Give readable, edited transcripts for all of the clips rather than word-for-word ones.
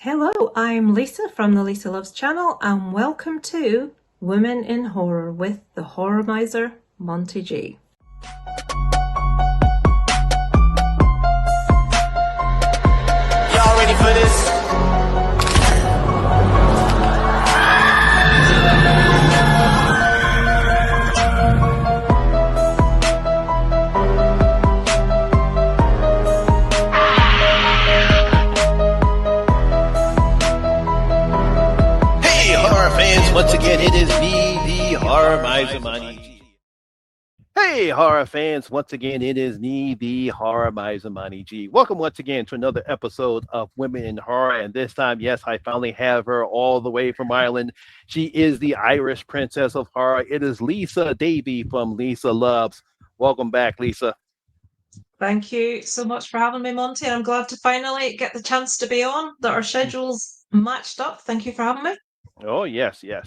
Hello, I'm Lisa from the Lisa Loves channel, and welcome to Women in Horror with the horror miser, Monty G. Y'all ready for this? Hey, horror fans! Once again, it is me, the horror miser, Monty G. Hey, horror fans. Once again, it is me, the horror miser, Monty G. Welcome once again to another episode of Women in Horror. And this time, yes, I finally have her all the way from Ireland. She is the Irish princess of horror. It is Lisa Davy from Lisa Loves. Welcome back, Lisa. Thank you so much for having me, Monty. I'm glad to finally get the chance to be on, that our schedules matched up. Thank you for having me. Oh, yes. Yeah,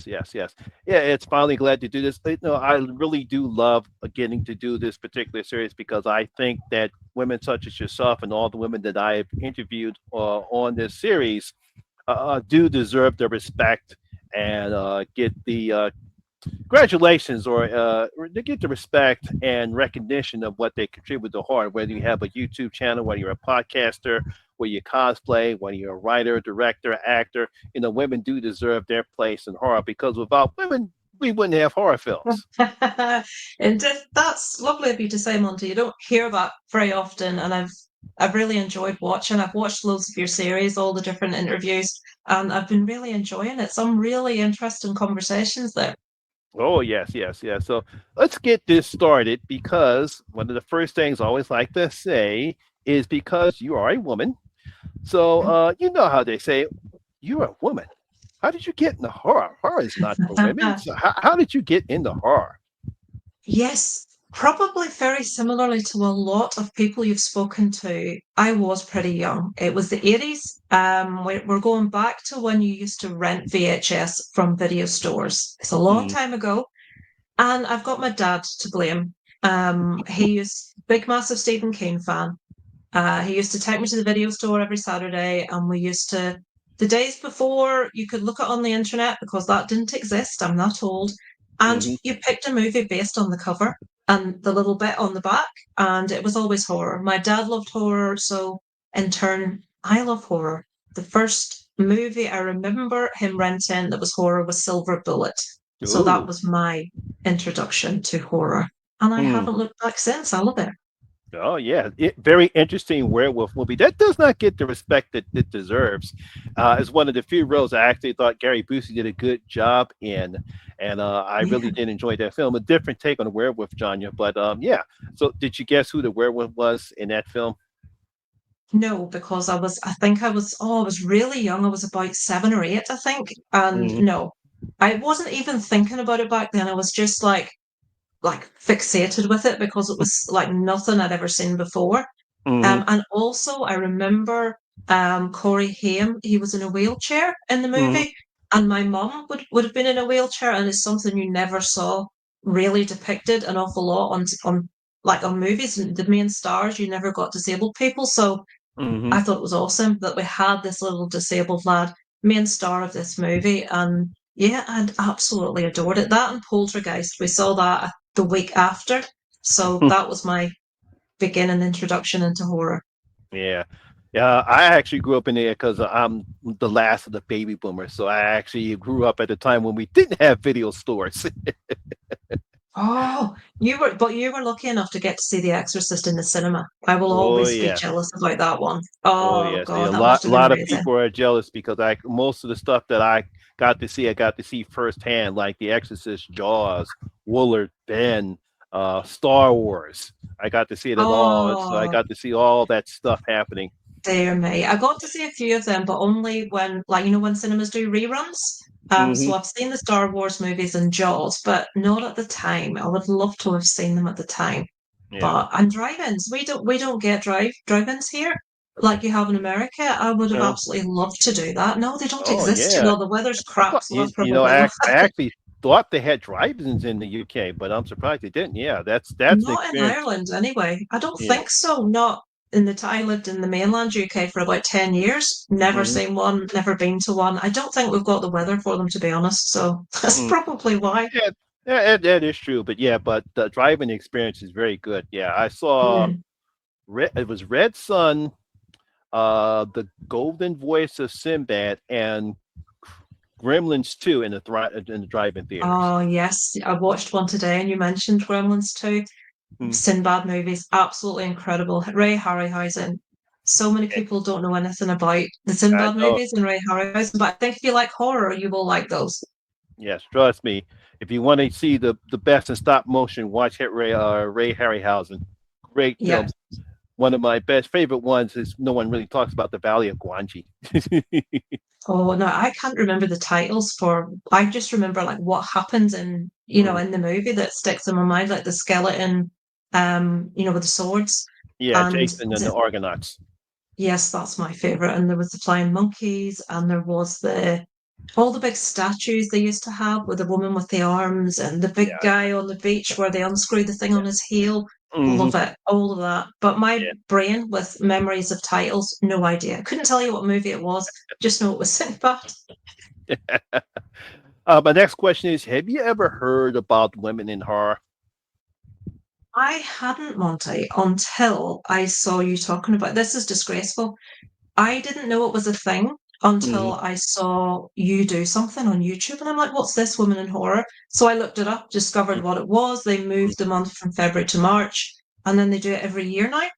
it's finally glad to do this. I really do love getting to do this particular series because I think that women such as yourself and all the women that I have interviewed on this series do deserve the respect and get the congratulations or they get the respect and recognition of what they contribute to horror, whether you have a YouTube channel, whether you're a podcaster, whether you cosplay, whether you're a writer, director, actor. Women do deserve their place in horror because without women we wouldn't have horror films. And that's lovely of you to say, Monty. You don't hear that very often, and I've really enjoyed watching. I've watched loads of your series, all the different interviews, and I've been really enjoying it. Some really interesting conversations there. Oh, yes. So let's get this started because one of the first things I always like to say is because you are a woman. So you know how they say you're a woman. How did you get into horror? Horror is not for women. So how did you get into horror? Yes, probably very similarly to a lot of people you've spoken to. I was pretty young. It was the 80s. We're going back to when you used to rent VHS from video stores. It's a long Mm, time ago. And I've got my dad to blame. He is big, massive Stephen King fan. He used to take me to the video store every Saturday, and we used to, the days before you could look it on the internet because that didn't exist, I'm not old, and hmm you picked a movie based on the cover and the little bit on the back, and it was always horror. My dad loved horror, so in turn, I love horror. The first movie I remember him renting that was horror was Silver Bullet. So that Ooh. was my introduction to horror. And I Mm. haven't looked back since. I love it. Oh yeah, very interesting werewolf movie. That does not get the respect that it deserves. It's one of the few roles I actually thought Gary Busey did a good job in, and I really Yeah. did enjoy that film. A different take on the werewolf genre, but yeah. So did you guess who the werewolf was in that film? No, because I think I was really young. I was about 7 or 8, I think. And Mm-hmm. no, I wasn't even thinking about it back then. I was just like fixated with it because it was like nothing I'd ever seen before. Mm-hmm. And also I remember Corey Haim, he was in a wheelchair in the Mm-hmm. movie, and my mum would have been in a wheelchair, and it's something you never saw really depicted an awful lot on like on movies. The main stars, you never got disabled people. So Mm-hmm. I thought it was awesome that we had this little disabled lad, main star of this movie. And yeah, I absolutely adored it. That and Poltergeist, we saw that the week after. So that was my beginning introduction into horror. Yeah. Yeah, I actually grew up in there because I'm the last of the baby boomers. So I actually grew up at a time when we didn't have video stores. Oh, you were lucky enough to get to see The Exorcist in the cinema. I will Oh always be yes. jealous about that one. Oh Oh yes, yeah, God, that must a have been lot of amazing. people are jealous because I most of the stuff that I got to see firsthand, like The Exorcist, Jaws, Woolard, Ben, Star Wars. I got to see it at all, so I Oh, got to see all that stuff happening. dear me. I got to see a few of them, but only when, like, when cinemas do reruns. Hmm So I've seen the Star Wars movies and Jaws, but not at the time. I would love to have seen them at the time. Yeah. But and drive-ins, we don't get drive-ins here like you have in America. I would have Uh, absolutely loved to do that. No, they don't oh exist. yeah. The weather's I crap, thought so that's I, probably why. I actually thought they had drive-ins in the UK, but I'm surprised they didn't. Yeah, that's an Not in experience. Ireland, anyway. I don't Yeah. think so. Not I lived in the mainland UK for about 10 years. Never Mhm. seen one, never been to one. I don't think we've got the weather for them, to be honest. So that's Mm. probably why. Yeah, yeah, that is true. But yeah, but the driving experience is very good. Yeah, I saw Mm. it was Red Sun, the Golden Voice of Sinbad, and Gremlins 2 in the drive-in theaters. Oh, yes. I watched one today and you mentioned Gremlins too. Mm. Sinbad movies, absolutely incredible. Ray Harryhausen. So many Eh, people don't know anything about the I Sinbad know. movies and Ray Harryhausen, but I think if you like horror, you will like those. Yes, trust me. If you want to see the best in stop motion, watch Ray Harryhausen. Great Yeah. films. One of my best favorite ones is no one really talks about the Valley of Guanji. Oh no, I can't remember the titles for. I just remember like what happens in Mm. in the movie that sticks in my mind, like the skeleton, with the swords. Yeah, And Jason and the Argonauts. yes, that's my favorite. And there was the flying monkeys, and there was the all the big statues they used to have with the woman with the arms and the big Yeah, guy on the beach where they unscrew the thing yeah. on his heel. Hmm. Love it, all of that. But my Yeah. brain with memories of titles, no idea. Couldn't tell you what movie it was, just know it was Sinbad. My next question is: have you ever heard about women in horror? I hadn't, Monty, until I saw you talking about this. Is disgraceful. I didn't know it was a thing Hmm. until I saw you do something on YouTube, and I'm like, "What's this woman in horror?" So I looked it up, discovered what it was. They moved the month from February to March, and then they do it every year now.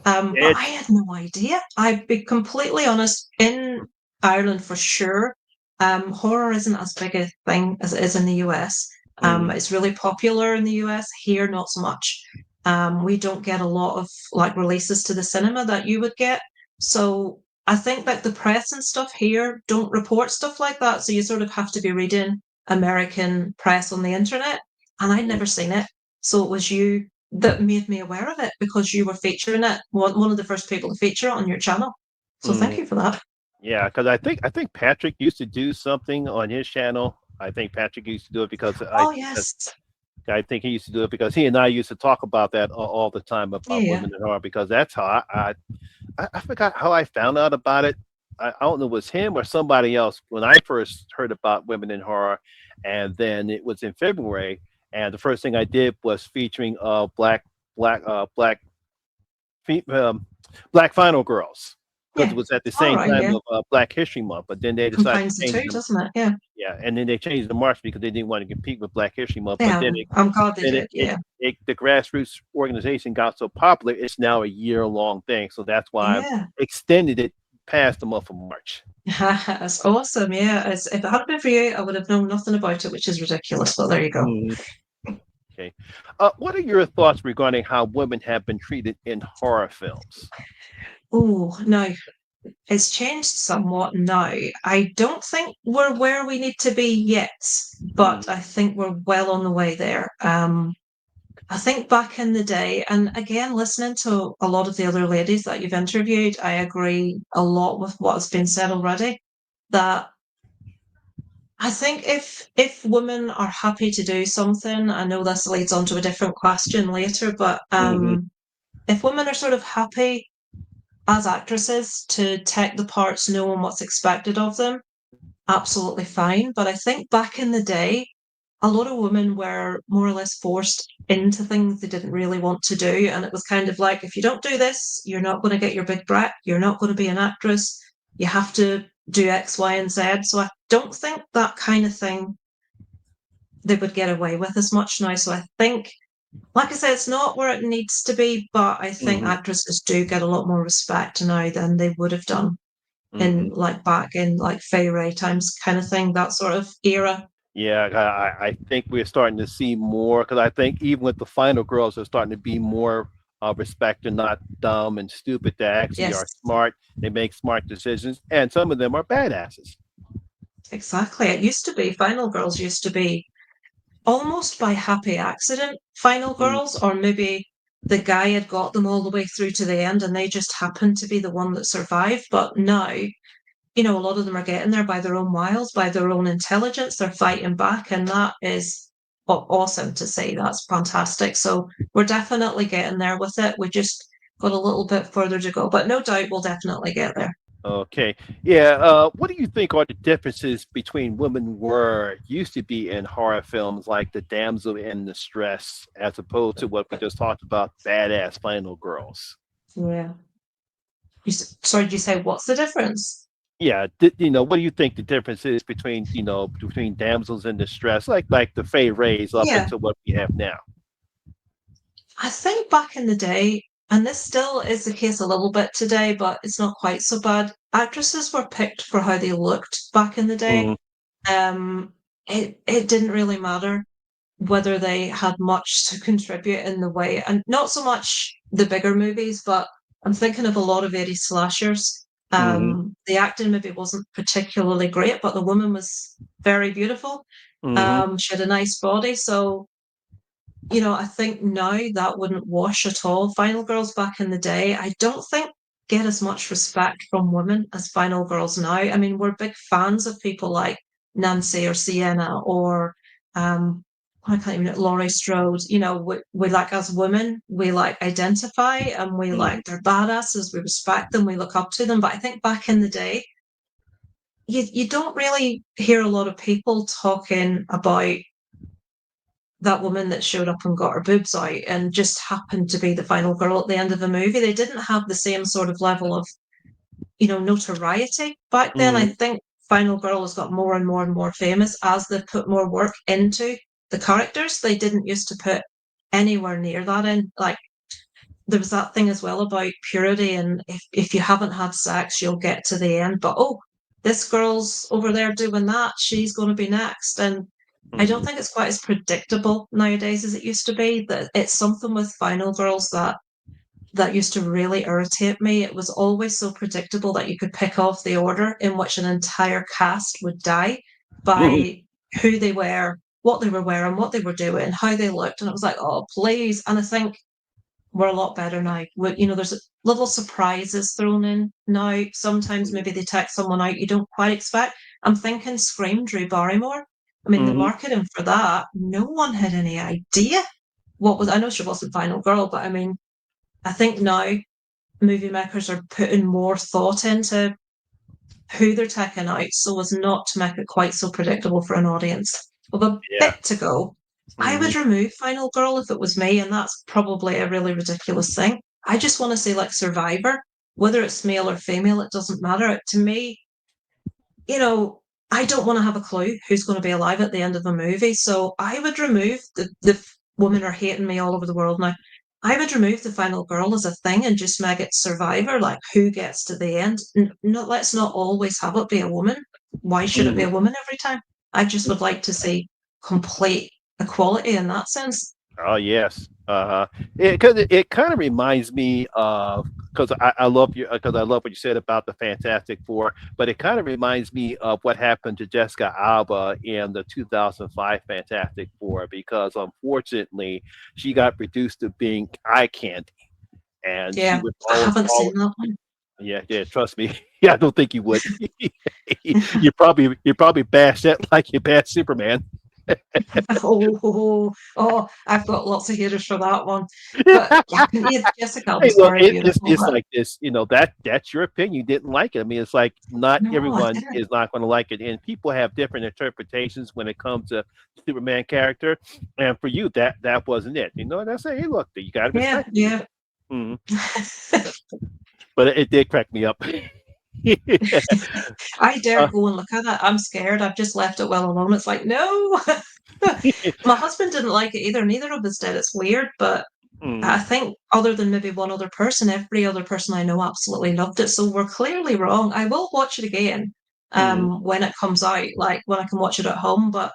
But I It's had no idea. I'd be completely honest. In Ireland, for sure, horror isn't as big a thing as it is in the US. mm, It's really popular in the US. Here, not so much. We don't get a lot of like releases to the cinema that you would get. So I think like the press and stuff here don't report stuff like that. So you sort of have to be reading American press on the internet. And I'd mm, never seen it. So it was you that made me aware of it because you were featuring it, one of the first people to feature it on your channel. So thank mm. you for that. Yeah, because I think Patrick used to do something on his channel. I think Patrick used to do it because Oh yes. I think he used to do it because he and I used to talk about that all the time Yeah, about yeah. women in horror because that's how I forgot how I found out about it. I don't know if it was him or somebody else when I first heard about women in horror, and then it was in February, and the first thing I did was featuring black fe- um, black final girls because it Yeah. was at the All same right, time yeah. of Black History Month, but then they decided Combines the to change two, them. doesn't it? Yeah. Yeah, and then they changed the march because they didn't want to compete with Black History Month. But Yeah. I'm glad they then did, yeah. the grassroots organization got so popular, it's now a year long thing. So that's why I've Yeah. extended it past the month of March. That's awesome. Yeah. If it hadn't been for you, I would have known nothing about it, which is ridiculous. But there you go. Mhm. Okay. What are your thoughts regarding how women have been treated in horror films? Oh, no. It's changed somewhat now. I don't think we're where we need to be yet, but Mhm. I think we're well on the way there. I think back in the day, and again, listening to a lot of the other ladies that you've interviewed, I agree a lot with what has been said already. That I think if women are happy to do something, I know this leads on to a different question later, but Mhm. if women are sort of happy as actresses to take the parts knowing what's expected of them, absolutely fine. But I think back in the day, a lot of women were more or less forced into things they didn't really want to do. And it was kind of like, if you don't do this, you're not going to get your big break. You're not going to be an actress. You have to do X, Y, and Z. So I don't think that kind of thing they would get away with as much now. So I think, like I said, it's not where it needs to be, but I think Mhm. actresses do get a lot more respect now than they would have done in Mhm. like back in like Fay Ray times kind of thing, that sort of era. Yeah, I think we're starting to see more because I think even with the final girls, they're starting to be more respect. They're not dumb and stupid. They actually are Yes, smart. They make smart decisions, and some of them are badasses. exactly. It used to be Final Girls used to be almost by happy accident Final Mm, Girls, or maybe the guy had got them all the way through to the end and they just happened to be the one that survived. But now, a lot of them are getting there by their own wiles, by their own intelligence. They're fighting back, and that is awesome to see. That's fantastic. So we're definitely getting there with it. We just got a little bit further to go, but no doubt we'll definitely get there. Okay. Yeah. What do you think are the differences between women were used to be in horror films like The Damsel in Distress as opposed to what we just talked about, badass final girls? Yeah. Sorry, did you say what's the difference? Yeah. What do you think the difference is between, between damsels in distress, like the Fay Rays up Yeah, into what we have now? I think back in the day, and this still is the case a little bit today, but it's not quite so bad. Actresses were picked for how they looked back in the day. Hmm. It didn't really matter whether they had much to contribute in the way, and not so much the bigger movies, but I'm thinking of a lot of 80s slashers. Hmm. The acting maybe wasn't particularly great, but the woman was very beautiful. Hmm. She had a nice body, so I think now that wouldn't wash at all. Final girls back in the day, I don't think get as much respect from women as final girls now. I mean, we're big fans of people like Nancy or Sienna or I can't even Laurie Strode. We like as women, we like identify and we Hmm. like they're badasses, we respect them, we look up to them. But I think back in the day, you don't really hear a lot of people talking about that woman that showed up and got her boobs out and just happened to be the final girl at the end of the movie. They didn't have the same sort of level of, notoriety back then. I Hmm. think Final Girl has got more and more and more famous as they've put more work into the characters. They didn't used to put anywhere near that in. Like there was that thing as well about purity and if you haven't had sex, you'll get to the end. But oh, this girl's over there doing that. She's going to be next. And I don't Hmm. think it's quite as predictable nowadays as it used to be. That it's something with Final Girls that used to really irritate me. It was always so predictable that you could pick off the order in which an entire cast would die by who they were, what they were wearing, what they were doing, how they looked. And it was like, oh, please. And I think we're a lot better now. There's little surprises thrown in now. Sometimes maybe they take someone out you don't quite expect. I'm thinking Scream Drew Barrymore. I mean, the Hmm. marketing for that, no one had any idea what was. I know she wasn't Final Girl, but I mean, I think now movie makers are putting more thought into who they're taking out so as not to make it quite so predictable for an audience. With a Yeah. bit to go, I Hmm. would remove Final Girl if it was me, and that's probably a really ridiculous thing. I just want to say, like Survivor, whether it's male or female, it doesn't matter. To me, you know, I don't want to have a clue who's going to be alive at the end of the movie. So I would remove the women are hating me all over the world now. I would remove the final girl as a thing and just make it Survivor, like who gets to the end. No, let's not always have it be a woman. Why should it be Hmm. a woman every time? I just would like to see complete equality in that sense. Oh yes, because it kind of reminds me of because I love you because I love what you said about the Fantastic Four, but it kind of reminds me of what happened to Jessica Alba in the 2005 Fantastic Four because unfortunately she got reduced to being eye candy, and she Yeah, would I always haven't always seen that one. yeah, yeah, trust me. Yeah, I don't think you would. You probably bash that like you bash Superman. I've got lots of haters for that one. But yeah, yeah, Jessica Hey, Alba's look, very it's beautiful, it's but like this, that's your opinion. You didn't like it. I mean, it's like not no, I everyone didn't. is not going to like it, and people have different interpretations when it comes to Superman character. And for you, that wasn't it. And I say, hey, look, you got to Yeah, respect it. yeah. Mhm. But it did crack me up. I dare Uh, go and look at it. I'm scared. I've just left it well alone. It's like, no. My husband didn't like it either. Neither of us did. It's weird, but I mhm, think other than maybe one other person, every other person I know absolutely loved it. So we're clearly wrong. I will watch it again mhm. when it comes out, like when I can watch it at home, but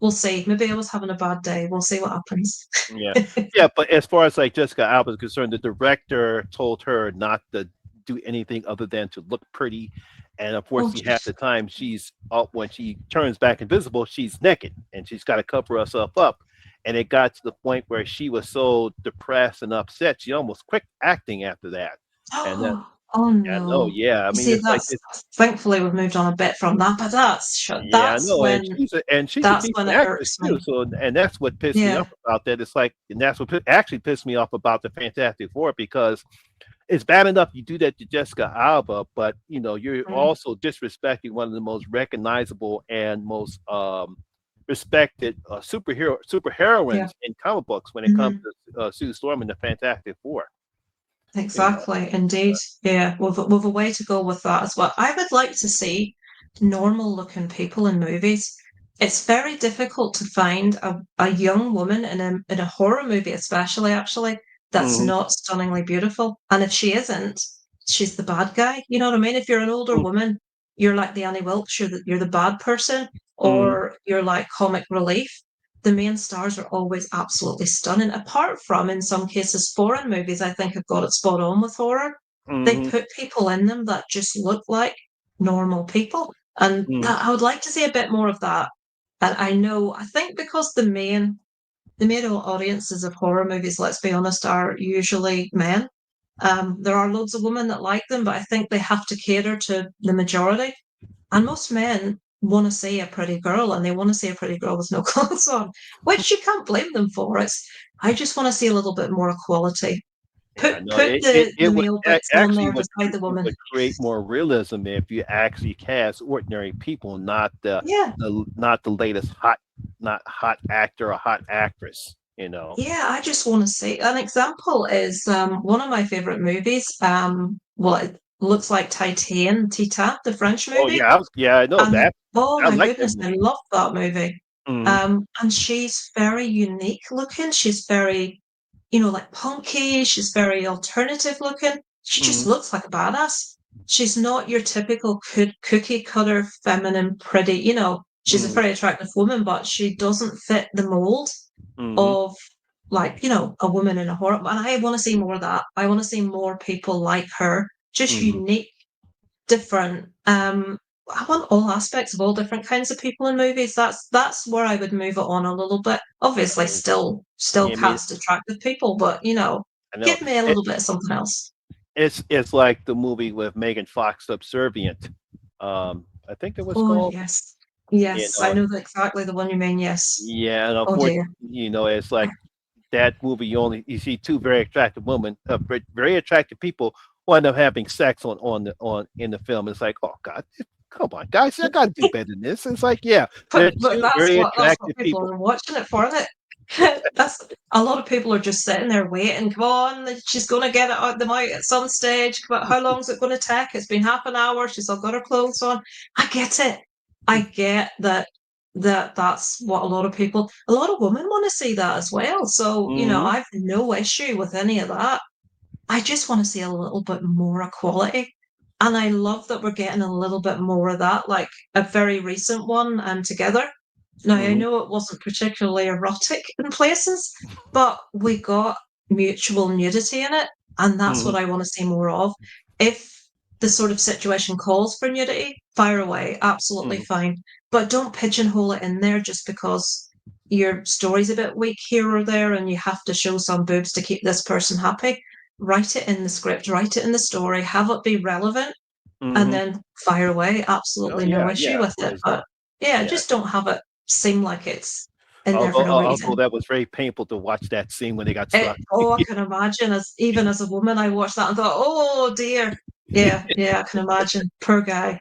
we'll see. Maybe I was having a bad day. We'll see what happens. Yeah, yeah, but as far as like Jessica Alba is concerned, the director told her not to do anything other than to look pretty, and Oh, unfortunately, half jeez. the time she's when she turns back invisible, she's naked and she's got to cover herself up. And it got to the point where she was so depressed and upset, she almost quit acting after that. And that, Oh I know, no. yeah. I You mean, see, it's like that's thankfully we've moved on a bit from that, but yeah, I know, and she's a that's when decent it actress irks too. me. So, and that's what pissed me Yeah, off about that. It's like, and that's what actually pissed me off about the Fantastic Four because it's bad enough you do that to Jessica Alba, but you're mm, also disrespecting one of the most recognizable and most respected yeah. superheroines in comic books when it comes Mhm. to Sue Storm and the Fantastic Four. You know, Exactly, indeed. Yeah, we've a way to go with that as well. I would like to see normal looking people in movies. It's very difficult to find a young woman in a horror movie, especially actually, that's hmm not stunningly beautiful. And if she isn't, she's the bad guy. You know what I mean? If you're an older woman, you're like the Annie Wilkes, you're the bad person, hmm or you're like comic relief. The main stars are always absolutely stunning. Apart from, in some cases, foreign movies, I think have got it spot on with horror. They hmm put people in them that just look like normal people. And hmm that, I would like to see a bit more of that. And I think because the main audiences of horror movies, let's be honest, are usually men. There are loads of women that like them, but I think they have to cater to the majority. And most men want to see a pretty girl and they want to see a pretty girl with no clothes on, which you can't blame them for. I just want to see a little bit more equality. Yeah, no, Put it the would male bits on actually there beside the it woman. would create more realism if you actually cast ordinary people, not Yeah. the latest not hot actor or hot actress. You know. Yeah, I just want to see an example is one of my favorite movies. Well, it looks like Titan, the French Oh movie. yeah, yeah, I know And that. oh I my like that goodness, I movie. love that movie. Mm-hmm. And she's very unique looking. She's very, like punky. She's very alternative looking. She just Mm-hmm. looks like a badass. She's not your typical cookie cutter, feminine, pretty, she's a Mm-hmm. very attractive woman, but she doesn't fit the mold Mm-hmm. of like, a woman in a horror. And I want to see more of that. I want to see more people like her, just Mm-hmm. unique, different. I want all aspects of all different kinds of people in movies. That's where I would move it on a little bit. Obviously, still Yeah, I mean, cast attractive people, but I know give me a it, little bit of something else. it's like the movie with Megan Fox, Subservient. I think it was Oh called. yes, You yes, I know, know exactly the one you mean. Yes. yeah, and Oh unfortunately, dear. it's like that movie. You see two very attractive women, very attractive people, wind up having sex on in the film. It's like, oh God, come on, guys, I got to do better than this. It's like, yeah, they're But two very that's what attractive people people. are watching it for, isn't it? That's a lot of people are just sitting there waiting. Come on, she's going to get it out them out at some stage. But how long is it going to take? It's been half an hour. She's all got her clothes on. I get it. I get that's what a lot of women want to see that as well. So Mm-hmm. I've no issue with any of that. I just want to see a little bit more equality. And I love that we're getting a little bit more of that, like a very recent one and together. Now, I Mm-hmm. know it wasn't particularly erotic in places, but we got mutual nudity in it. And that's Mm-hmm. what I want to see more of. If the sort of situation calls for nudity, fire away, absolutely Mm-hmm. fine. But don't pigeonhole it in there just because your story's a bit weak here or there and you have to show some boobs to keep this person happy. Write it in the script, write it in the story, have it be relevant, and Mm-hmm. then fire away. Oh Absolutely no yeah, issue yeah, of with it. course. But yeah, Yeah. just don't have it seem like it's in there for no Although reason. that was very painful to watch that scene when they got stuck. I can imagine as even as a woman, I watched that and thought, oh dear. Yeah, I can imagine. Poor guy.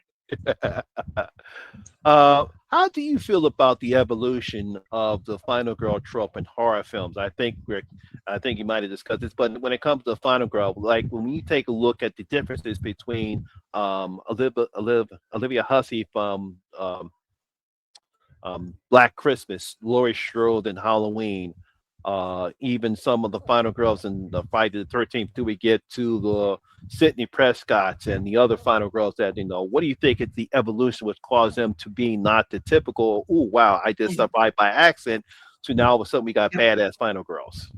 How do you feel about the evolution of the final girl trope in horror films? I think you might have discussed this, but when it comes to the final girl, like when you take a look at the differences between Olivia Hussey from Black Christmas, Laurie Strode in Halloween, even some of the final girls in the Friday the 13th, till we get to the Sydney Prescott's and the other final girls that, what do you think it's the evolution which caused them to be not the typical, oh, wow, I just Mm, survived by accident, to now all of a sudden we got yeah. badass final girls?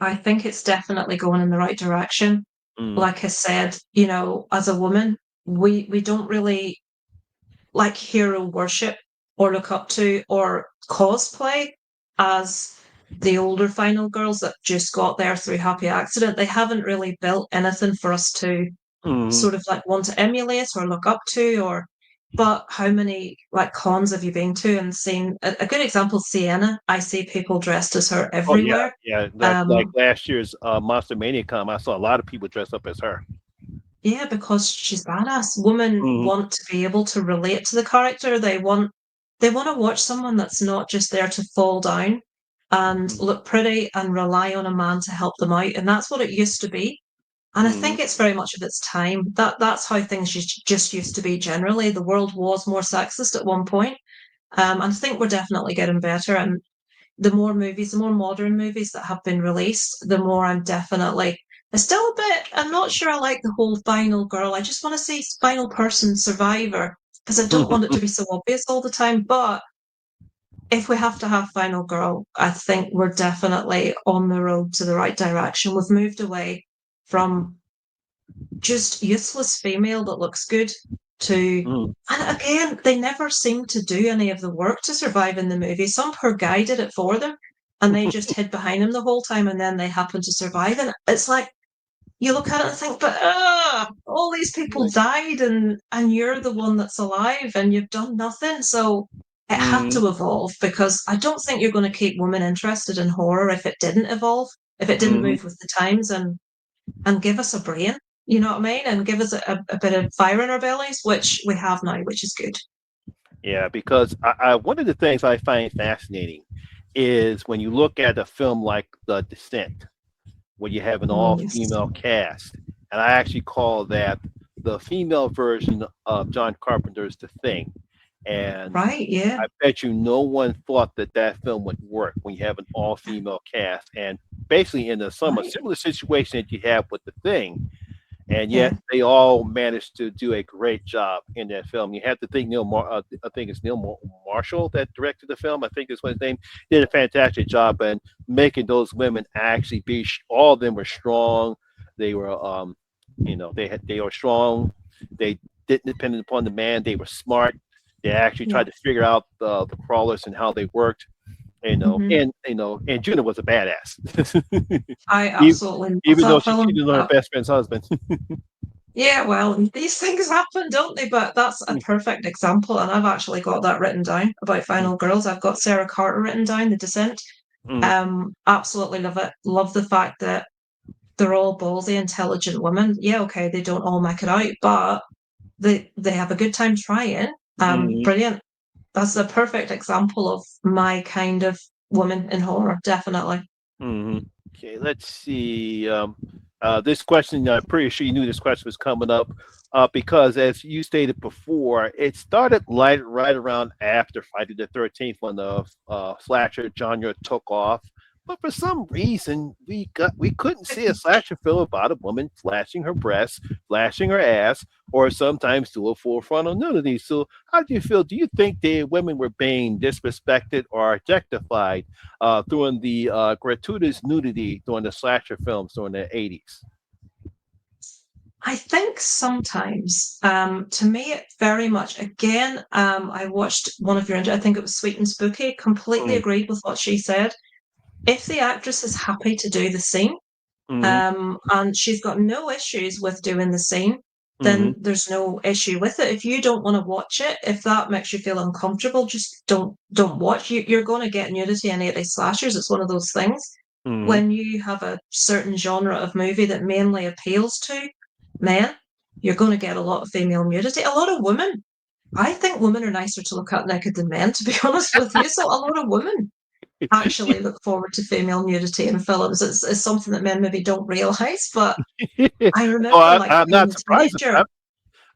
I think it's definitely going in the right direction. Mm, Like I said, as a woman, we don't really like hero worship or look up to or cosplay as the older final girls that just got there through happy accident. They haven't really built anything for us to Hmm. sort of like want to emulate or look up to, or but how many like cons have you been to and seen a good example, Sienna? I see people dressed as her Oh yeah, everywhere. yeah. Like um last year's Monster Mania con, I saw a lot of people dressed up as her. yeah, because she's badass. Women Hmm. want to be able to relate to the character. They want to watch someone that's not just there to fall down and look pretty and rely on a man to help them out. And that's what it used to be. And I Hmm. think it's very much of its time. That's how things just used to be generally. The world was more sexist at one point. And I think we're definitely getting better. And the more movies, the more modern movies that have been released, the more I'm definitely still a bit. I'm not sure I like the whole final girl. I just want to see final person survivor because I don't want it to be so obvious all the time. But if we have to have final girl, I think we're definitely on the road to the right direction. We've moved away from just useless female that looks good to, Hmm. and again, they never seem to do any of the work to survive in the movie. Some poor guy did it for them and they just hid behind him the whole time and then they happen to survive. And it's like you look at it and think, but all these people died and you're the one that's alive and you've done nothing. So it had Hmm. to evolve because I don't think you're going to keep women interested in horror if it didn't evolve, if it didn't Hmm. move with the times and give us a brain, you know what I mean? And give us a bit of fire in our bellies, which we have now, which is good. Yeah, because one of the things I find fascinating is when you look at a film like The Descent, where you have an Oh, yes. all-female cast, and I actually call that the female version of John Carpenter's The Thing. And Right, yeah, I bet you no one thought that that film would work when you have an all-female cast, and basically in a somewhat right. similar situation that you have with The Thing, and yet Yeah, they all managed to do a great job in that film. You have to think I think it's Marshall that directed the film. I think is what his name did a fantastic job in making those women actually be. All of them were strong. They were, they were strong. They didn't depend upon the man. They were smart. They actually yeah. tried to figure out the crawlers and how they worked. Hmm. And Juna was a badass, I even, absolutely love even though that she film. cheated on her best friend's husband. Yeah, well, these things happen, don't they? But that's a perfect example. And I've actually got that written down about Final Girls. I've got Sarah Carter written down, The Descent. Mm, Absolutely love it. Love the fact that they're all ballsy, intelligent women. Yeah, okay, they don't all make it out, but they have a good time trying. mm, Brilliant. That's a perfect example of my kind of woman in horror, definitely. mm. Okay, let's see. This question, I'm pretty sure you knew this question was coming up because, as you stated before, it started right around after Friday the 13th when the slasher genre took off. But for some reason, we couldn't see a slasher film about a woman flashing her breasts, flashing her ass, or sometimes do a full frontal nudity. So, how do you feel? Do you think the women were being disrespected or objectified during the gratuitous nudity during the slasher films during the 80s? I think sometimes, to me, it very much, again, I watched one of your, I think it was Sweet and Spooky, completely Mm, agreed with what she said. If the actress is happy to do the scene, mm, and she's got no issues with doing the scene, mm, then there's no issue with it. If you don't want to watch it, if that makes you feel uncomfortable, just don't watch. You're going to get nudity in 80 slashers. It's one of those things. mm, When you have a certain genre of movie that mainly appeals to men, you're going to get a lot of female nudity. A lot of women. I think women are nicer to look at naked than men, to be honest with you. So a lot of women actually look forward to female nudity in films. It's something that men maybe don't realize, but mm. I Oh, remember like I'm being not a surprised. teenager.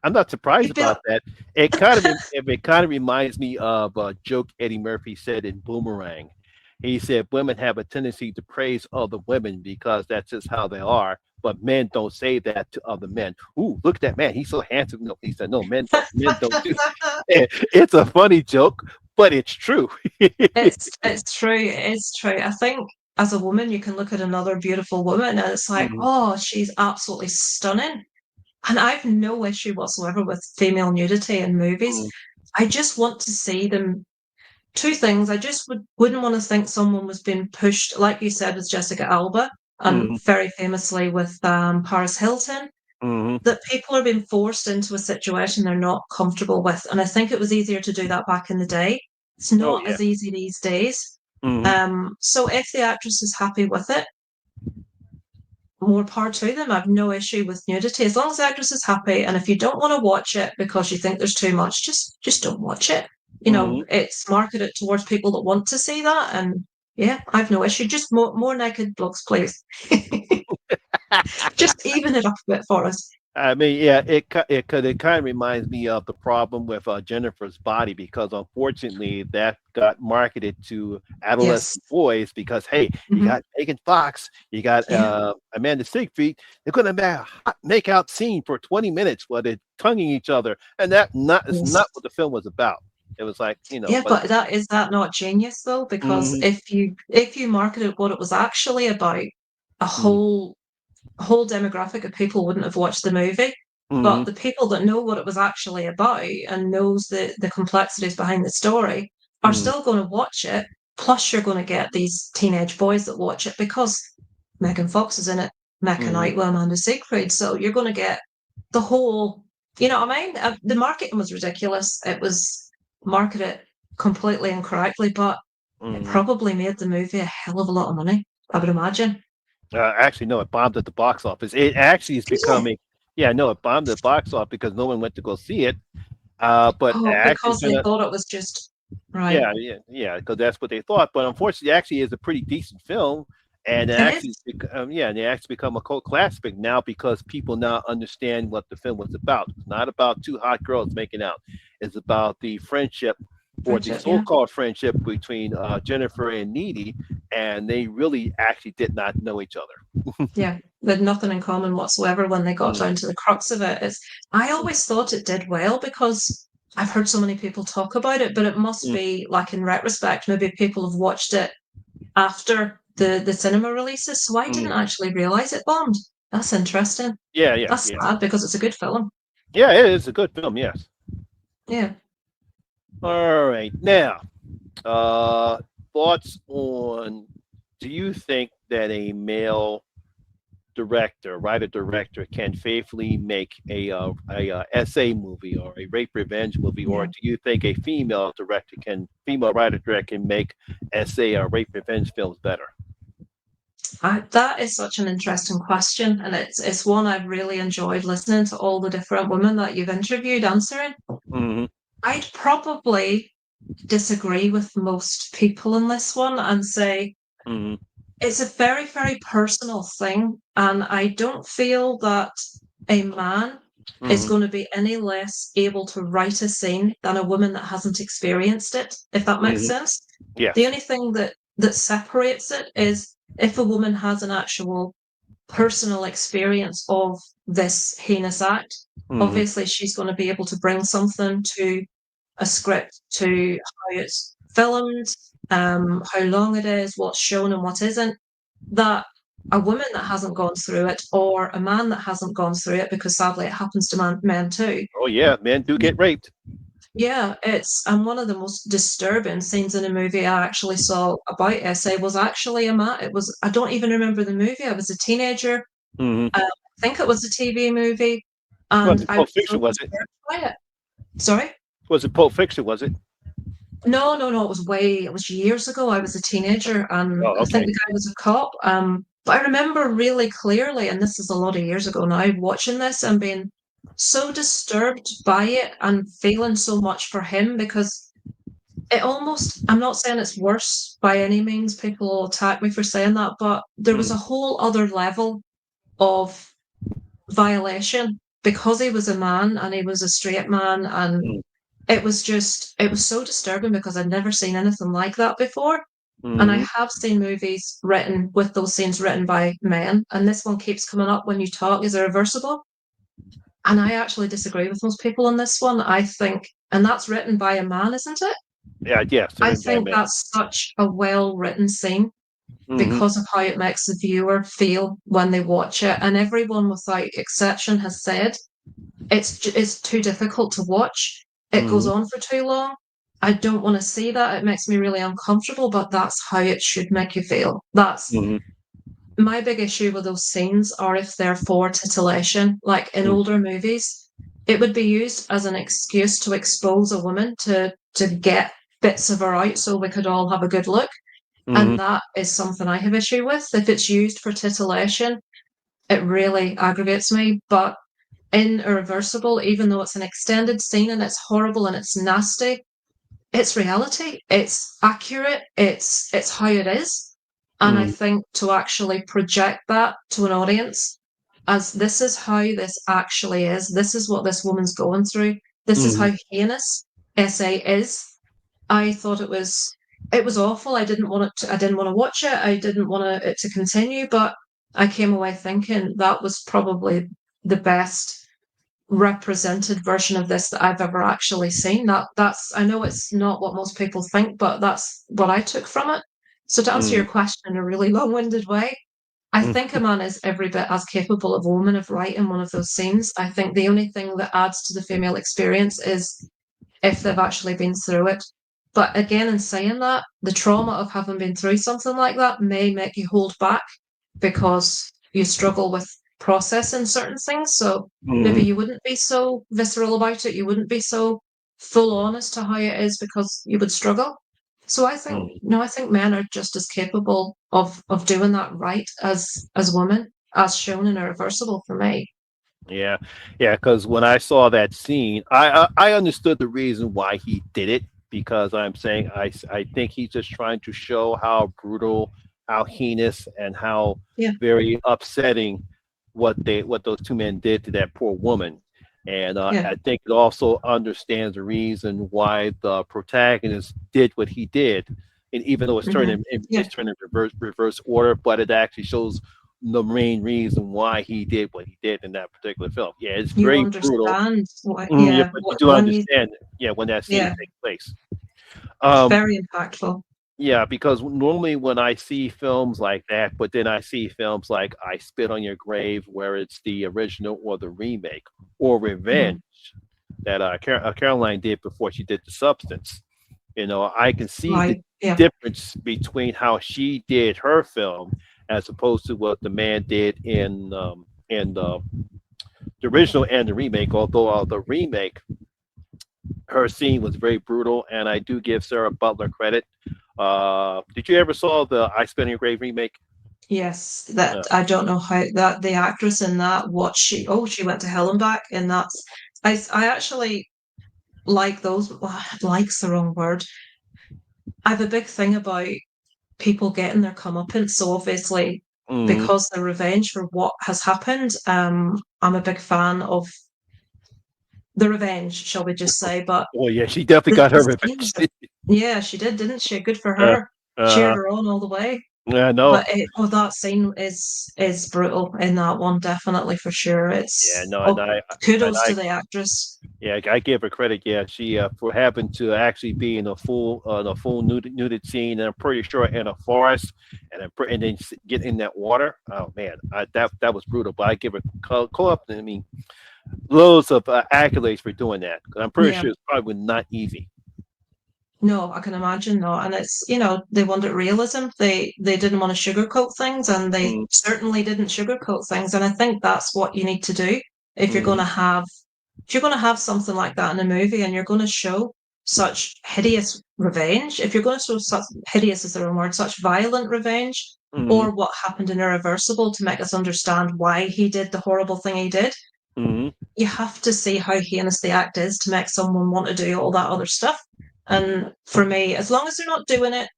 I'm not surprised You'd be like, about that. It kind of reminds me of a joke Eddie Murphy said in Boomerang. He said women have a tendency to praise other women because that's just how they are, but men don't say that to other men. Ooh, look at that man! He's so handsome. No, he said, no, men don't do. It's a funny joke, but it's true. it's true. It's true. I think as a woman, you can look at another beautiful woman and it's like, Mhm, oh, she's absolutely stunning. And I've no issue whatsoever with female nudity in movies. mhm, I just want to see them two things. I just wouldn't want to think someone was being pushed, like you said, with Jessica Alba, and Mm-hmm. very famously with Paris Hilton, Mm-hmm. that people are being forced into a situation they're not comfortable with. And I think it was easier to do that back in the day. It's Oh not yeah. as easy these days. Mm-hmm. So if the actress is happy with it, more power to them. I've no issue with nudity as long as the actress is happy. And if you don't want to watch it because you think there's too much, just don't watch it. You know, Mm-hmm. it's marketed towards people that want to see that, and yeah, I've no issue. Just more naked blokes, please. Just even it up a bit for us. I mean, yeah, it kind of reminds me of the problem with Jennifer's Body because unfortunately that got marketed to Yes. adolescent boys because hey, you Hmm. got Megan Fox, you got Yeah. Amanda Siegfried, they're going to make a hot make out scene for 20 minutes while they're tonguing each other, and that not is Yes. not what the film was about. It was like Yeah, but but that not genius though? Because mm-hmm, if you marketed what it was actually about, a mm-hmm, whole demographic of people wouldn't have watched the movie. mm-hmm, But the people that know what it was actually about and knows the complexities behind the story are mm-hmm, still going to watch it. Plus, you're going to get these teenage boys that watch it because Megan Fox is in it, Mecca mm-hmm, Knight, Amanda Siegfried. So you're going to get the whole, you know what I mean? The marketing was ridiculous. It was marketed completely incorrectly, but it mm-hmm. probably made the movie a hell of a lot of money, I would imagine. Actually, no, it bombed at the box office. It actually is Yeah. becoming, yeah, no, it bombed at the box office because no one went to go see it. But Oh, actually, it's because they gonna, thought it was just right. yeah, yeah, yeah, because that's what they thought. But unfortunately, it actually is a pretty decent film, and it It actually, is. yeah, and it actually become a cult classic now because people now understand what the film was about. It's not about two hot girls making out. It's about the friendship or the Friendship, yeah. so-called friendship between Jennifer and Needy, and they really actually did not know each other. Yeah. They had nothing in common whatsoever when they got Mm, down to the crux of it. I always thought it did well because I've heard so many people talk about it, but it must mm, be like in retrospect, maybe people have watched it after the cinema releases. So I didn't mm. actually realise it bombed. That's interesting. Yeah, yeah, That's yeah. sad because it's a good film. Yeah, it is a good film, yes. Yeah. All right. Now, uh thoughts on do you think that a male director, writer director can faithfully make a SA movie or a rape revenge movie, or Yeah. do you think a female writer director can make SA or rape revenge films better? That is such an interesting question, and it's one I've really enjoyed listening to all the different women that you've interviewed answering. Mm-hmm. I'd probably disagree with most people in this one and say Mm-hmm. it's a very, very personal thing, and I don't feel that a man is Mm-hmm. going to be any less able to write a scene than a woman that hasn't experienced it, if that makes Mm-hmm. sense. The Yes. only thing that separates it is if a woman has an actual personal experience of this heinous act, Mm-hmm. obviously she's going to be able to bring something to a script, to how it's filmed, how long it is, what's shown and what isn't, that a woman that hasn't gone through it or a man that hasn't gone through it, because sadly it happens to men too. Oh yeah, men do get raped. Yeah, it's and one of the most disturbing scenes in a movie I actually saw about SA was actually a man. It was I don't even remember the movie. I was a teenager. Mm-hmm. I think it was a TV movie, Was and it I Pulp was so Fiction, was it? disturbed by it. Sorry? Was it Pulp Fiction, was it? No, no, no. It was years ago. I was a teenager, and Oh, I think okay. the guy was a cop. But I remember really clearly, and this is a lot of years ago now, watching this and being so disturbed by it and feeling so much for him because it almost, I'm not saying it's worse by any means. People will attack me for saying that, but there was Mm-hmm. a whole other level of violation because he was a man and he was a straight man, and it was so disturbing because I'd never seen anything like that before. And I Mm-hmm. have seen movies written with those scenes written by men, and this one keeps coming up when you talk is irreversible. And I actually disagree with most people on this one. I think, and that's written by a man, isn't it? Yeah, yes, I written by think men. that's such a well written scene Mm-hmm. because of how it makes the viewer feel when they watch it. And everyone, without exception, has said it's too difficult to watch. It goes Mm-hmm. on for too long. I don't want to see that. It makes me really uncomfortable, but that's how it should make you feel. That's Hmm. my big issue with those scenes are if they're for titillation. Like in older movies, it would be used as an excuse to expose a woman to get bits of her out so we could all have a good look. Hmm. And that is something I have issue with. If it's used for titillation, it really aggravates me. But in Irreversible, even though it's an extended scene and it's horrible and it's nasty, it's reality. It's accurate. It's how it is. And I Hmm. think to actually project that to an audience as this is how this actually is, this is what this woman's going through, this is Hmm. how heinous SA is. I thought it was awful. I didn't want to watch it. I didn't want it to continue, but I came away thinking that was probably the best represented version of this that I've ever actually seen. That's I know it's not what most people think, but that's what I took from it. So to answer your Hmm. question in a really long-winded way, I think a man is every bit as capable of a woman of writing one of those scenes. I think the only thing that adds to the female experience is if they've actually been through it. But again, in saying that, the trauma of having been through something like that may make you hold back because you struggle with processing certain things. So maybe Hmm. you wouldn't be so visceral about it. You wouldn't be so full on as to how it is because you would struggle. So I think Hmm. no, I think men are just as capable of doing that right as women, as shown in Irreversible for me. Yeah, yeah. Because when I saw that scene, I understood the reason why he did it. Because I'm saying I think he's just trying to show how brutal, how heinous, and how Yeah, very upsetting what those two men did to that poor woman. And yeah, I think it also understands the reason why the protagonist did what he did, and even though yeah. it's turned in reverse order, but it actually shows the main reason why he did what he did in that particular film. Yeah, it's You very brutal. understand what, Yeah, yeah, but you what, do when you, understand, yeah, when that scene yeah, takes place. it's Um, very impactful. yeah, because normally when I see films like that, but then I see films like I Spit on Your Grave, where it's the original or the remake, or Revenge Mhm. that Caroline did before she did The Substance. I can see the Right. Yeah. difference between how she did her film as opposed to what the man did in the original and the remake. Although the remake, her scene was very brutal, and I do give Sarah Butler credit. Did you ever saw the I Spit on Your Grave remake? Yes. That Uh, I don't know how that the actress in that what she went to hell and back and that's I actually like those well, like's the wrong word. I have a big thing about people getting their comeuppance. So obviously mm, because the revenge for what has happened, I'm a big fan of the revenge, shall we just say, but well, yeah, she definitely got the her scenes revenge. yeah, she did, didn't she? Good for uh, her. Cheered uh, her on all the way. yeah, no, But that scene is brutal in that one, definitely for sure. yeah, It's no, oh, and kudos to I the actress. Yeah, I give her credit. Yeah, she for having to actually be in a full nuded scene, and I'm pretty sure in a forest, and then get in that water. Oh man, that was brutal. But I give her call up. I mean, loads of accolades for doing that. 'Cause I'm pretty Yeah, sure it's probably not easy. no, I can imagine not. And it's they wanted realism. They didn't want to sugarcoat things, and they Mm, certainly didn't sugarcoat things. And I think that's what you need to do if you're going mm, to have if you're going to have something like that in a movie, and you're going to show such hideous revenge. If you're going to show such hideous is the wrong word, such violent revenge, mm, or what happened in Irreversible to make us understand why he did the horrible thing he did, mm, you have to see how heinous the act is to make someone want to do all that other stuff. And for me, as long as they're not doing it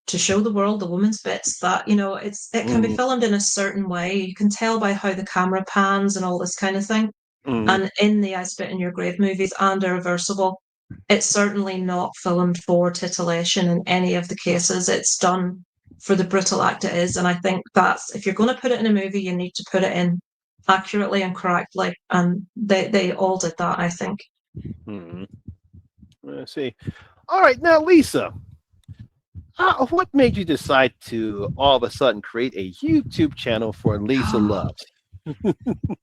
to show the world the woman's bits, that it can be mm, filmed in a certain way. You can tell by how the camera pans and all this kind of thing. mm, And in the I Spit in Your Grave movies and Irreversible, it's certainly not filmed for titillation in any of the cases. It's done for the brutal act it is. And I think that's if you're going to put it in a movie, you need to put it in accurately and correctly. And they all did that, I think. mm. Let's see. All right, now Lisa, what made you decide to all of a sudden create a YouTube channel for Lisa Loves?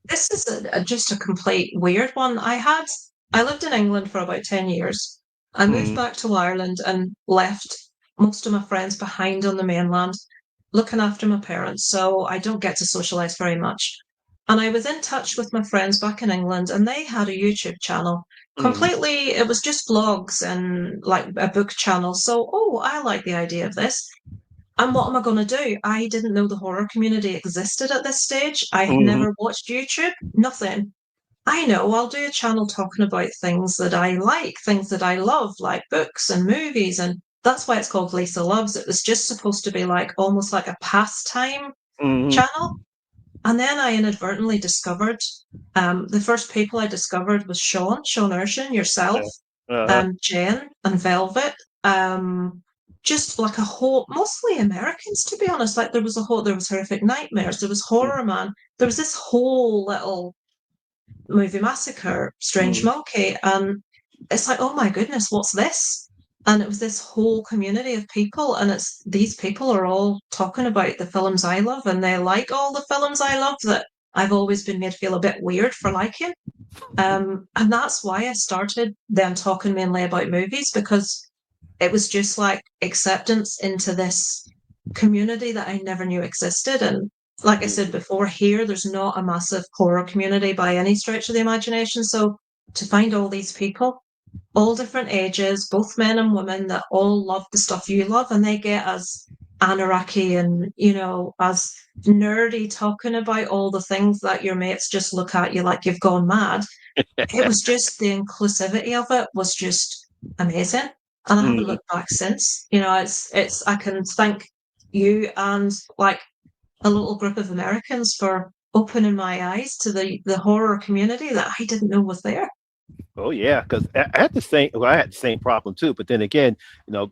This is just a complete weird one. I lived in England for about 10 years. I moved Mm, back to Ireland and left most of my friends behind on the mainland, looking after my parents, so I don't get to socialize very much. And I was in touch with my friends back in England, and they had a YouTube channel. mm, Completely, it was just vlogs and like a book channel. So, oh, I like the idea of this. And what am I going to do? I didn't know the horror community existed at this stage. I had mhm, never watched YouTube, nothing. I know I'll do a channel talking about things that I like, things that I love, like books and movies. And that's why it's called Lisa Loves. It was just supposed to be like almost like a pastime mhm. channel. And then I inadvertently discovered the first people I discovered was Sean Urshan, yourself, Yeah. Uh-huh. Jen, and Velvet. Um, just like a whole, mostly Americans, to be honest. Like there was Horrific Nightmares, there was Mm, Horror Man, there was this whole little Movie Massacre, Strange mm, Monkey, and it's like, oh my goodness, what's this? And it was this whole community of people, and it's these people are all talking about the films I love, and they like all the films I love that I've always been made feel a bit weird for liking. And that's why I started then talking mainly about movies because it was just like acceptance into this community that I never knew existed. And like I said mm. before, here there's not a massive horror community by any stretch of the imagination. So to find all these people, all different ages, both men and women that all love the stuff you love, and they get as anarchy and as nerdy talking about all the things that your mates just look at you like you've gone mad. It was just the inclusivity of it was just amazing. And I haven't Mm. looked back since. It's I can thank you and like a little group of Americans for opening my eyes to the horror community that I didn't know was there. Oh yeah, because I had the same. Well, I had the same problem too. But then again,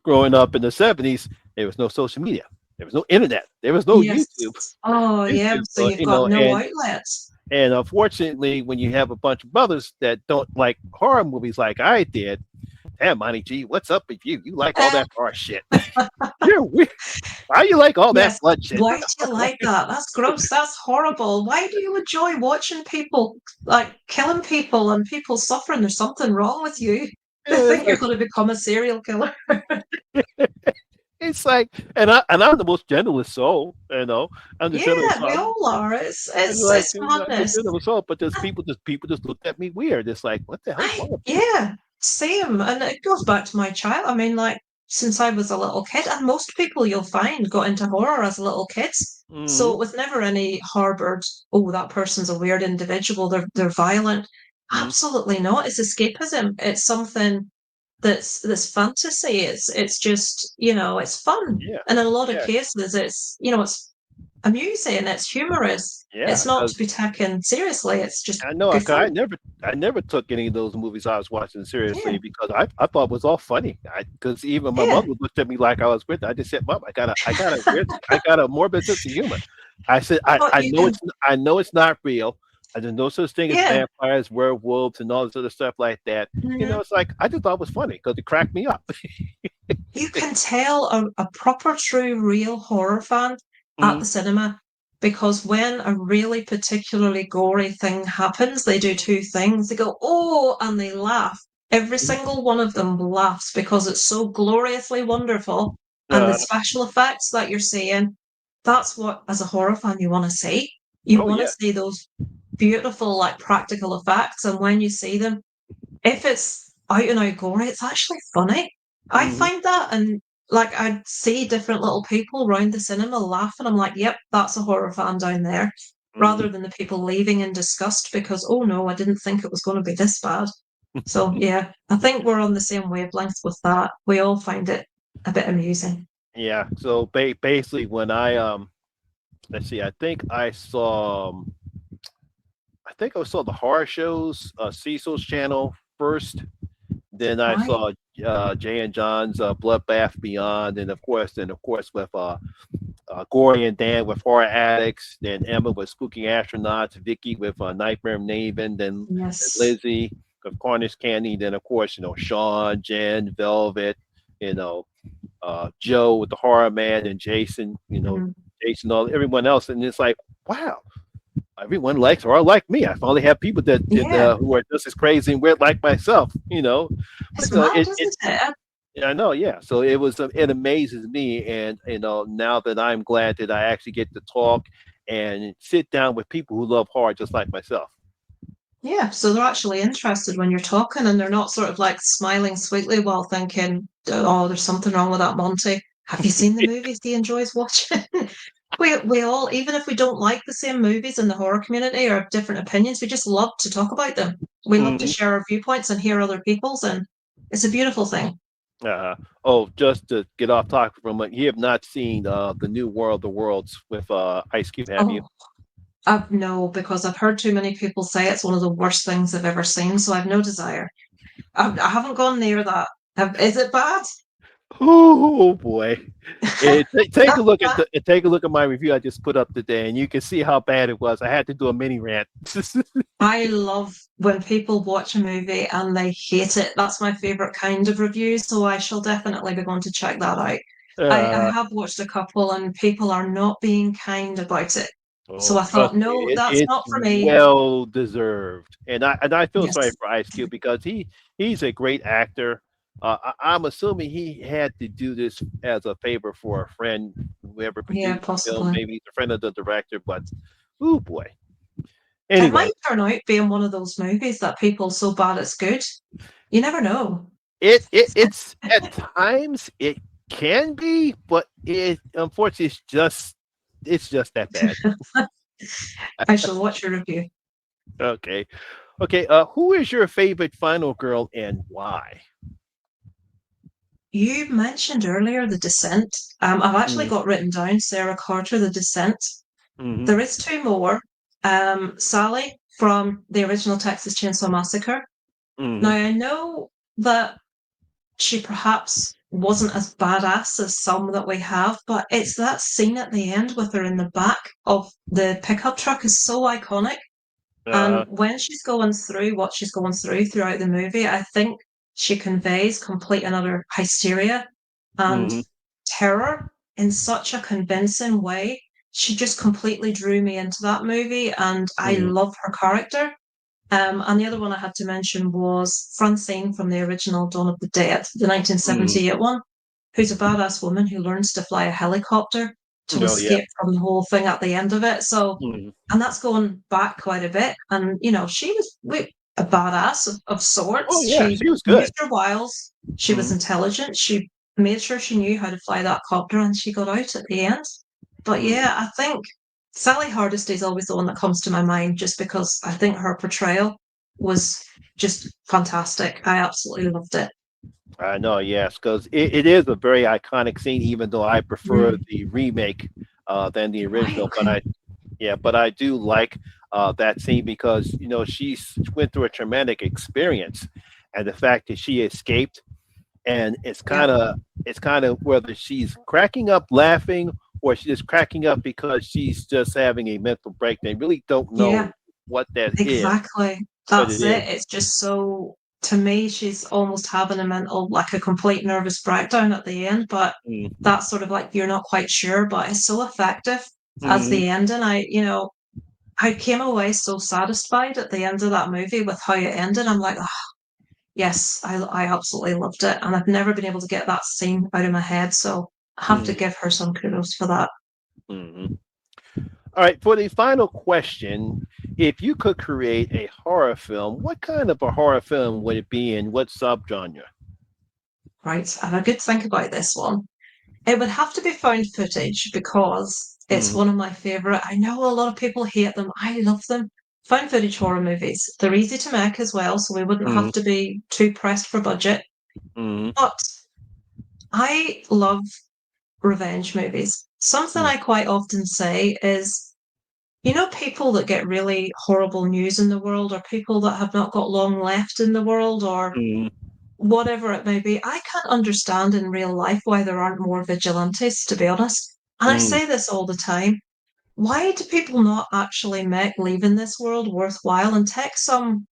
growing up in the '70s, there was no social media, there was no internet, there was no YouTube. Yes. Oh yeah. YouTube, So you've got no outlets. and unfortunately, when you have a bunch of brothers that don't like horror movies like I did, damn, Monty G, what's up with you? You like all Uh, that horror shit? You're weird. Why you like all that yes. blood shit? Why do you like that? That's gross. That's horrible. Why do you enjoy watching people like killing people and people suffering? There's something wrong with you. They It's think you're like going to become a serial killer. it's like, and I'm the most gentlest soul, I'm the gentlest Yeah, we soul. all are. It's And it's like it's I'm the madness. gentlest soul, but there's people just looked at me weird. It's like, what the hell's I wrong with you? yeah, same. And it goes back to my child. I mean, like since I was a little kid, and most people you'll find got into horror as little kids. So Mm-hmm. it was never any harbored, oh, that person's a weird individual, they're violent. Mm-hmm. Absolutely not. It's escapism. It's something that's fantasy. It's just, it's fun. Yeah, And in a lot of yeah, cases it's amusing, it's humorous. yeah. It's not to Because be taken seriously, it's just I know, good 'cause fun. I never took any of those movies I was watching Yeah. seriously because I thought it was all funny. Because even my Yeah. mother looked at me like I was with. I just said, "Mom, I got a morbid sense of humor." I said, But you can, I know it's not real. There's no such thing as yeah. vampires, werewolves, and all this other stuff like that. Mhm. It's like I just thought it was funny because it cracked me up. You can tell a proper, true, real horror fan at Mm, the cinema because when a really particularly gory thing happens, they do two things. They go, oh, and they laugh. Every mm, single one of them laughs because it's so gloriously wonderful. And the uh, special effects that you're seeing, that's what, as a horror fan, you want to see. You oh want to yeah. see those beautiful, like, practical effects. And when you see them, if it's out and out gory, it's actually funny. I Hmm. find that, and like I'd see different little people around the cinema laughing. I'm like, yep, that's a horror fan down there, rather than the people leaving in disgust because, oh no, I didn't think it was going to be this bad. So yeah, I think we're on the same wavelength with that. We all find it a bit amusing. Yeah. So basically, when I let's see, I think I saw the horror shows, Cecil's channel first. Then I Right. saw Jay and John's Bloodbath Beyond, and of course with Gory and Dan with Horror Addicts, then Emma with Spooky Astronauts, Vicky with Nightmare Maven, then Yes. Lizzie with Cornish Candy, then of course Sean, Jen, Velvet, you know Joe with the Horror Man, and Jason, Mhm. Jason, all everyone else, and it's like, wow, everyone likes or like me. I finally have people Yeah, who are just as crazy and weird like myself. it's But mad, it isn't it? yeah, I know, yeah. So it was it amazes me, and now that I'm glad that I actually get to talk and sit down with people who love horror just like myself. Yeah, so they're actually interested when you're talking and they're not sort of like smiling sweetly while thinking, oh, there's something wrong with that Monty. Have you seen the movies he enjoys watching? We all, even if we don't like the same movies in the horror community or have different opinions, we just love to talk about them. We love to Hmm. share our viewpoints and hear other people's, and it's a beautiful thing. Uh, oh, just to get off topic for a moment, you have not seen the new World of Worlds with Ice Cube, have you? Oh, no, because I've heard too many people say it's one of the worst things I've ever seen, so I've no desire. I haven't gone near that. Is it bad? Oh boy! Take a look at take a look at my review I just put up today, and you can see how bad it was. I had to do a mini rant. I love when people watch a movie and they hate it. That's my favorite kind of review. So I shall definitely be going to check that out. I uh, have watched a couple and people are not being kind about it. So oh, I trust thought, me, no, that's it's not for me. well deserved, and I feel sorry Yes. for Ice Cube because he's a great actor. I'm assuming he had to do this as a favor for a friend, whoever Yeah, produced the film. possibly. Maybe he's a friend of the director, but oh boy. It Anyway, might turn out being one of those movies that people so bad it's good. You never know. it's at times it can be, but it unfortunately it's just that bad. I shall watch your review. Okay, okay. Who is your favorite final girl and why? You mentioned earlier The Descent. I've actually Mm, got written down Sarah Carter, The Descent. mm-hmm, There is two more. Sally from the original Texas Chainsaw Massacre. Now, mm-hmm, I know that she perhaps wasn't as badass as some that we have, but it's that scene at the end with her in the back of the pickup truck is so iconic. uh, And when she's going through what she's going through throughout the movie, I think she conveys complete and utter hysteria and mm-hmm, terror in such a convincing way. She just completely drew me into that movie, and I mm-hmm, love her character. And the other one I had to mention was Francine from the original Dawn of the Dead, the mm-hmm. 1978 one, who's a badass woman who learns to fly a helicopter to Oh yeah. escape from the whole thing at the end of it. So, Mm-hmm. and that's going back quite a bit. And, she was a badass of Oh sorts. yeah, She she was good. used her wiles. She was Mm-hmm, intelligent. She made sure she knew how to fly that copter and she got out at the end. But mm-hmm, yeah, I think Sally Hardesty is always the one that comes to my mind just because I think her portrayal was just fantastic. I absolutely loved it. I know, yes, because it is a very iconic scene. Even though I prefer Mm. the remake than the Right, original, but okay. I do like that scene because she went through a traumatic experience, and the fact that she escaped, and Yeah. it's kind of whether she's cracking up laughing or she's just cracking up because she's just having a mental breakdown. Really don't know Yeah, what that is, exactly. but it That's is. it. It's just so, to me, she's almost having a mental, like a complete nervous breakdown at the end. But Mm-hmm. that's sort of like you're not quite sure, but it's so effective as Mm-hmm. the ending. I came away so satisfied at the end of that movie with how it ended. I'm like, oh, yes, I absolutely loved it. And I've never been able to get that scene out of my head. So I have to give her some kudos for that. Mm-hmm. All right, for the final question, if you could create a horror film, what kind of a horror film would it be and what subgenre? Right. I have a good think about this one. It would have to be found footage because it's Mm-hmm. one of my favorite. I know a lot of people hate them. I love them. Found footage horror movies. They're easy to make as well, so we wouldn't Mm-hmm. have to be too pressed for budget. Mm-hmm. But I love revenge movies. Something I quite often say is, people that get really horrible news in the world, or people that have not got long left in the world, or Mm-hmm. whatever it may be, I can't understand in real life why there aren't more vigilantes, to be honest. And I Mm-hmm. say this all the time. Why do people not actually make leaving this world worthwhile and take some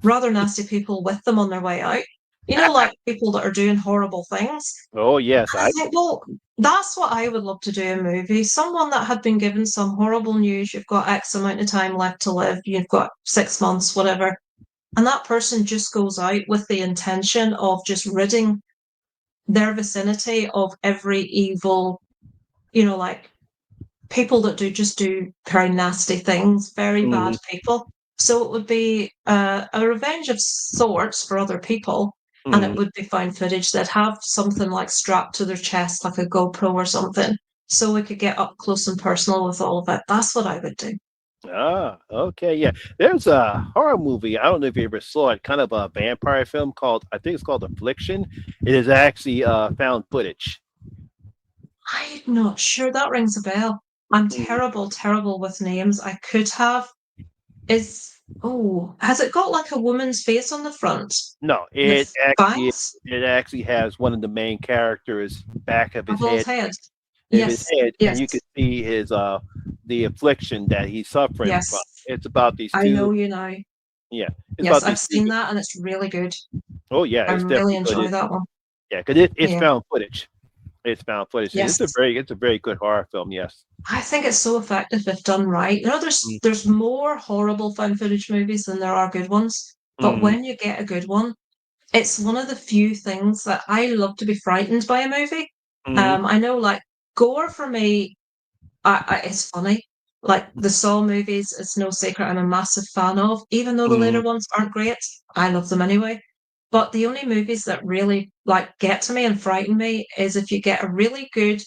rather nasty people with them on their way out? Like people that are doing horrible things. Oh yes, And I I. think, well, That's what I would love to do in a movie. Someone that had been given some horrible news, you've got X amount of time left to live, you've got 6 months, whatever. And that person just goes out with the intention of just ridding their vicinity of every evil, like people that do very nasty things, very Hmm. bad people. So it would be a revenge of sorts for other people, and it Hmm. would be found footage that have something like strapped to their chest, like a GoPro or something, so we could get up close and personal with all of it. That's what I would do. Ah, okay, yeah. There's a horror movie. I don't know if you ever saw it. Kind of a vampire film called, I think it's called Affliction. It is actually found footage. I'm not sure. That rings a bell. I'm Mm. terrible, terrible with names. I could have. Has it got like a woman's face on the front No, with fangs? it actually has one of the main characters back A bald head. of his Yes, head, and yes, you can see his the affliction that he's suffering from. yes. It's about these I two. know you now. Yeah, it's Yes, about I've these two. seen that and it's really good. Oh yeah, I it's really definitely good. enjoy that one. Yeah, because it's Yeah. found footage. It's found footage, and Yes. it's a very good horror film. Yes. I think it's so effective if done right. Mm. There's more horrible found footage movies than there are good ones. But Mm. when you get a good one, it's one of the few things that I love to be frightened by a movie. Mm. I know like gore for me it's funny. Like the Saw movies, it's no secret I'm a massive fan of, even though the later Mm. ones aren't great. I love them anyway. But the only movies that really like get to me and frighten me is if you get a really good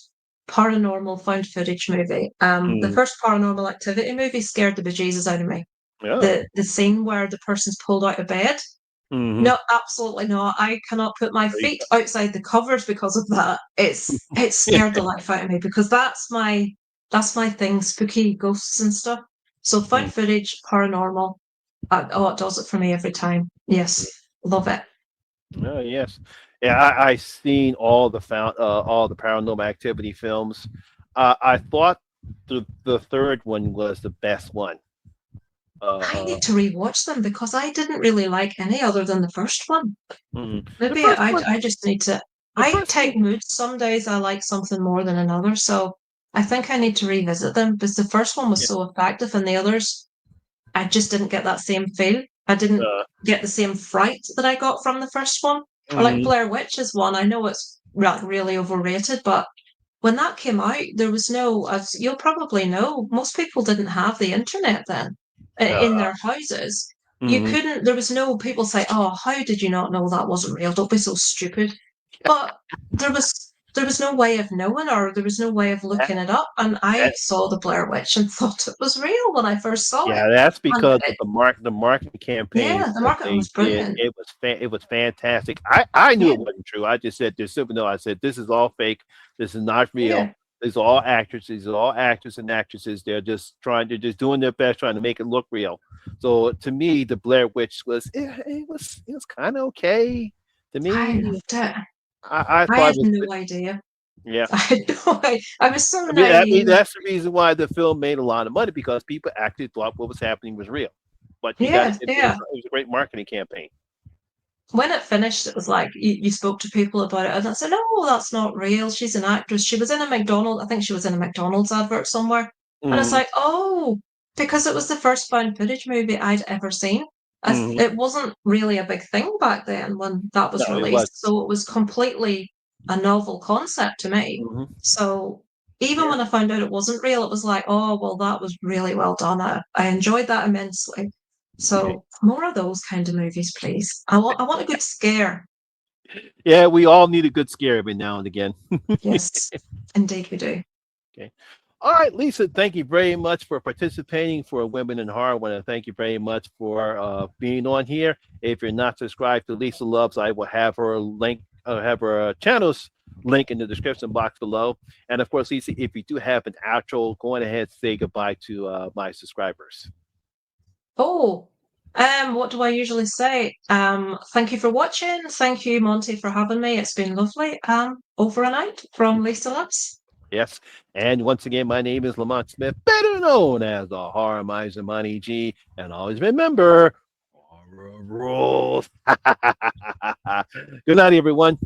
paranormal found footage movie. The Mm. first Paranormal Activity movie scared the bejesus out of me. Oh. The scene where the person's pulled out of bed. Mm-hmm. No, absolutely not. I cannot put my feet outside the covers because of that. It scared the life out of me because that's my thing, spooky ghosts and stuff. So Mm. found footage, paranormal. It does it for me every time. Yes, love it. Oh yes, yeah. I seen all the Paranormal Activity films. I thought the third one was the best one. I Uh, uh, need to rewatch them because I didn't really like any other than the first one. the Maybe first I one, I just need to. the I first take one, moods. Some days I like something more than another, so I think I need to revisit them because the first one was yeah. so effective, and the others I just didn't get that same feel. I didn't Uh, get the same fright that I got from the first one. Or like mm, Blair Witch is one. I know it's really overrated, but when that came out, there was no, as you'll probably know, most people didn't have the internet then in uh, their houses. You mm, couldn't, there was no people say, oh, how did you not know that wasn't real? Don't be so stupid. But there was no way of knowing or there was no way of that, looking it up. And I that, saw the Blair Witch and thought it was real when I first saw it. yeah, that's And because of the marketing campaigns yeah, the that marketing they was did. brilliant. It was fantastic. I knew Yeah, it wasn't true. I just said there's something. No, I said this is all fake. This is not real. yeah. These are all actors. These are all actors and actresses. They're just doing their best, trying to make it look real. So to me, the Blair Witch it was kind of okay. To I me, loved it. I I thought had it was no idea. yeah. I had no idea. I was so I mean naive. that's the reason why the film made a lot of money because people actually thought what was happening was real. But you got Yeah, yeah. it was a great marketing campaign. When it finished, it was like you spoke to people about it, and I said, "Oh, that's not real. She's an actress. She was in a McDonald's. I think she was in a McDonald's advert somewhere." And it's Mm-hmm. like, "Oh, because it was the first found footage movie I'd ever seen. Mm-hmm. It wasn't really a big thing back then when that No, was it was. released, so it was completely a novel concept to me. Mm-hmm. So even Yeah. when I found out it wasn't real, it was like, oh, well, that was really well done. I enjoyed that immensely. Okay. So more of those kind of movies, please. I want a good scare. Yeah, we all need a good scare every now and again. Yes, indeed we do. Okay. All right, Lisa, thank you very much for participating for Women in Horror. I want to thank you very much for being on here. If you're not subscribed to Lisa Loves, I will have her link, have her channels link in the description box below. And of course, Lisa, if you do have an outro, go on ahead and say goodbye to my subscribers. Oh, what do I usually say? Thank you for watching. Thank you, Monty, for having me. It's been lovely. Over and out from Lisa Loves. Yes. And once again, my name is Lamont Smith, better known as the Horror Miser Money G. And always remember, horror rules. Good night, everyone.